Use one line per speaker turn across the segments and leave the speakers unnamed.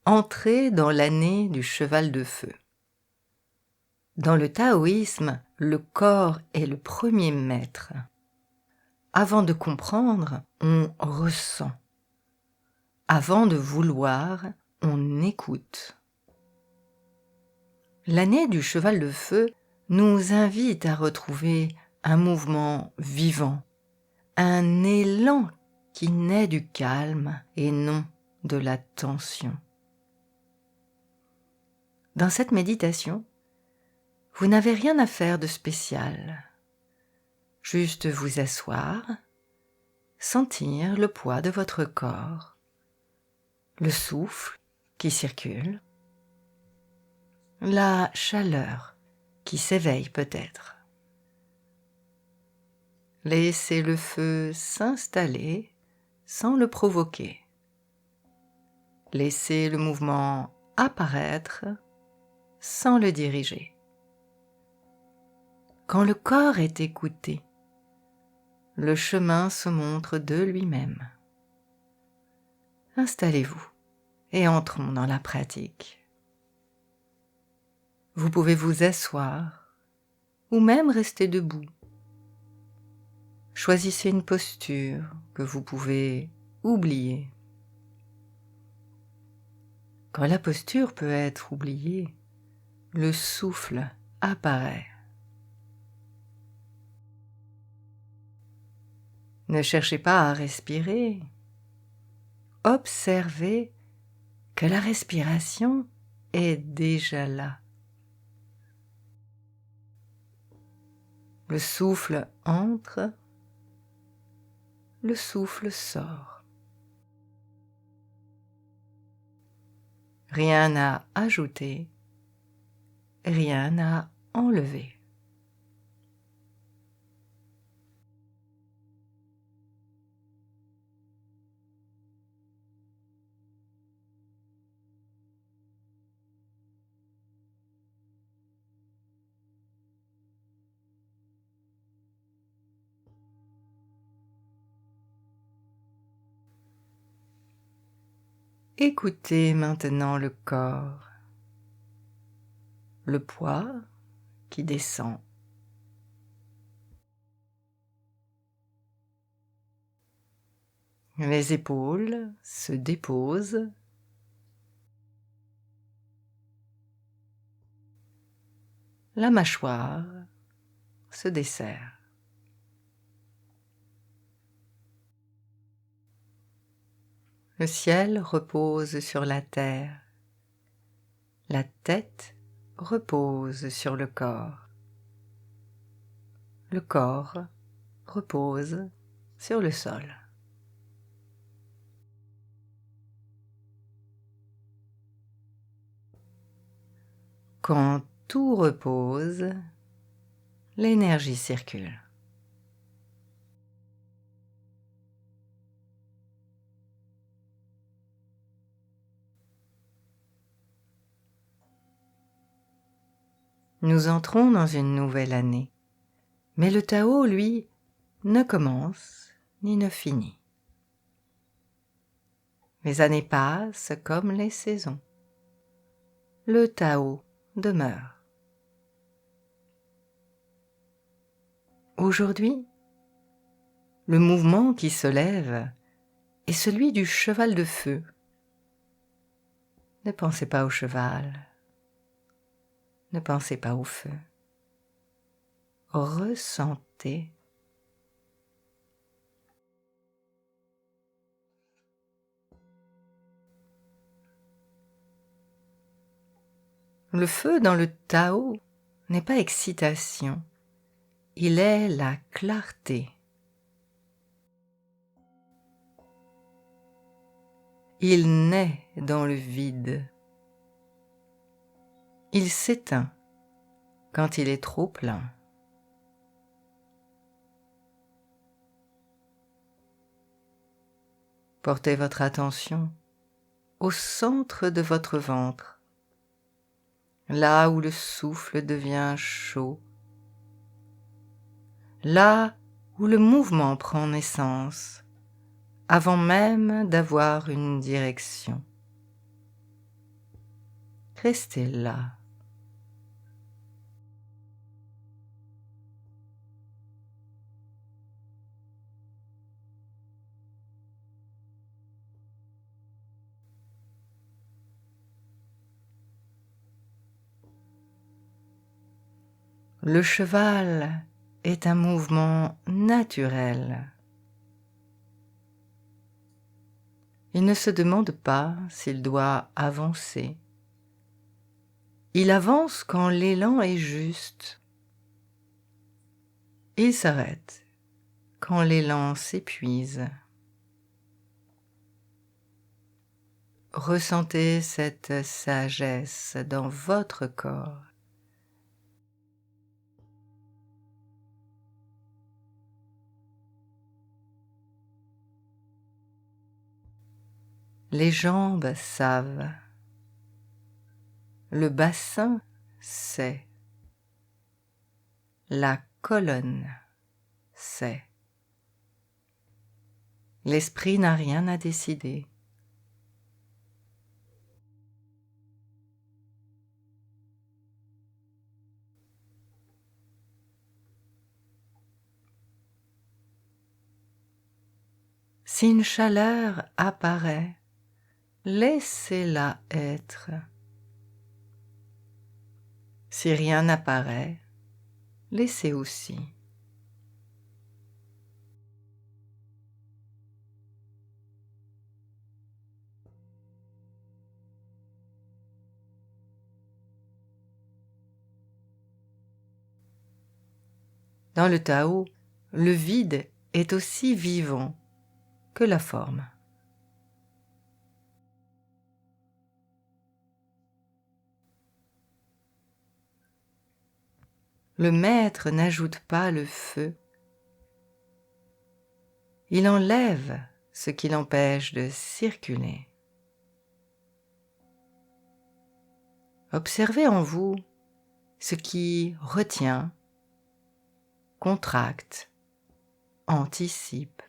Entrez dans l'année du cheval de feu. Dans le taoïsme, le corps est le premier maître. Avant de comprendre, on ressent. Avant de vouloir, on écoute. L'année du cheval de feu nous invite à retrouver un mouvement vivant, un élan qui naît du calme et non de la tension. Dans cette méditation, vous n'avez rien à faire de spécial. Juste vous asseoir, sentir le poids de votre corps, le souffle qui circule, la chaleur qui s'éveille peut-être. Laissez le feu s'installer sans le provoquer. Laissez le mouvement apparaître sans le diriger. Quand le corps est écouté, le chemin se montre de lui-même. Installez-vous et entrons dans la pratique. Vous pouvez vous asseoir ou même rester debout. Choisissez une posture que vous pouvez oublier. Quand la posture peut être oubliée, le souffle apparaît. Ne cherchez pas à respirer. Observez que la respiration est déjà là. Le souffle entre, le souffle sort. Rien à ajouter, rien à enlever. Écoutez maintenant le corps, le poids qui descend. Les épaules se déposent. La mâchoire se desserre. Le ciel repose sur la terre. La tête repose sur le corps. Le corps repose sur le sol. Quand tout repose, l'énergie circule. Nous entrons dans une nouvelle année, mais le Tao, lui, ne commence ni ne finit. Les années passent comme les saisons. Le Tao demeure. Aujourd'hui, le mouvement qui se lève est celui du cheval de feu. Ne pensez pas au cheval, ne pensez pas au feu. Ressentez. Le feu dans le Tao n'est pas excitation, il est la clarté. Il naît dans le vide. Il s'éteint quand il est trop plein. Portez votre attention au centre de votre ventre, là où le souffle devient chaud, là où le mouvement prend naissance, avant même d'avoir une direction. Restez là. Le cheval est un mouvement naturel. Il ne se demande pas s'il doit avancer. Il avance quand l'élan est juste. Il s'arrête quand l'élan s'épuise. Ressentez cette sagesse dans votre corps. Les jambes savent. Le bassin sait. La colonne sait. L'esprit n'a rien à décider. Si une chaleur apparaît, laissez-la être. Si rien n'apparaît, laissez aussi. Dans le Tao, le vide est aussi vivant que la forme. Le maître n'ajoute pas le feu. Il enlève ce qui l'empêche de circuler. Observez en vous ce qui retient, contracte, anticipe.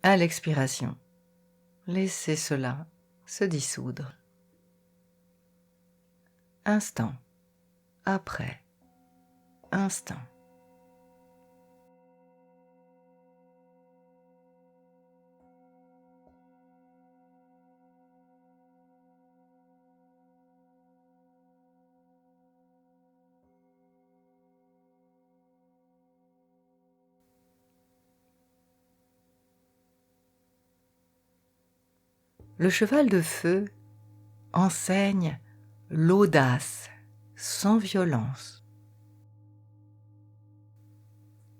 À l'expiration, laissez cela se dissoudre. Instant après instant. Le cheval de feu enseigne l'audace sans violence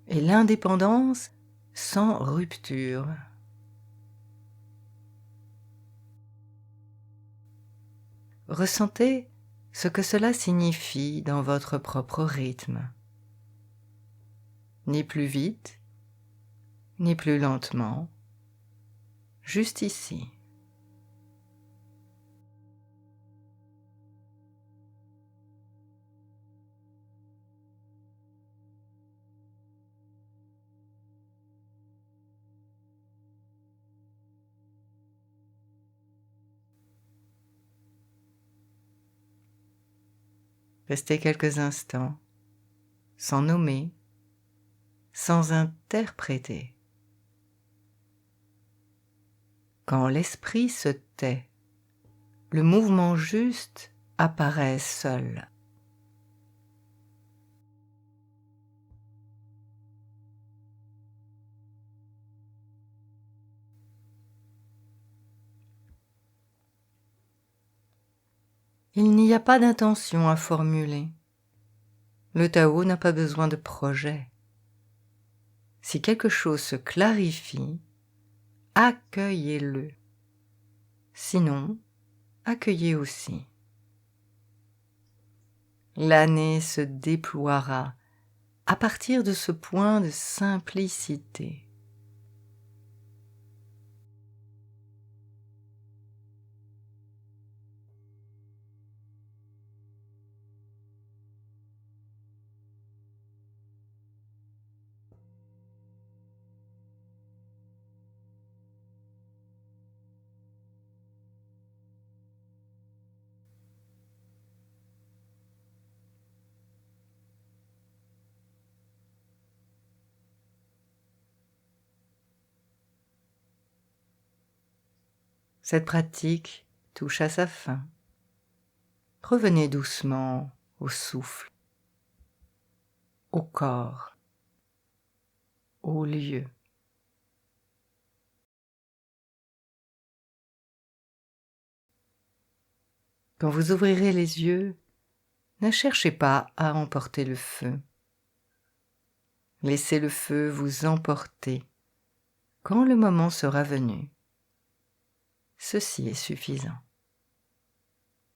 et l'indépendance sans rupture. Ressentez ce que cela signifie dans votre propre rythme. Ni plus vite, ni plus lentement, juste ici. Restez quelques instants, sans nommer, sans interpréter. Quand l'esprit se tait, le mouvement juste apparaît seul. Il n'y a pas d'intention à formuler. Le Tao n'a pas besoin de projet. Si quelque chose se clarifie, accueillez-le. Sinon, accueillez aussi. L'année se déploiera à partir de ce point de simplicité. Cette pratique touche à sa fin. Revenez doucement au souffle, au corps, au lieu. Quand vous ouvrirez les yeux, ne cherchez pas à emporter le feu. Laissez le feu vous emporter quand le moment sera venu. Ceci est suffisant.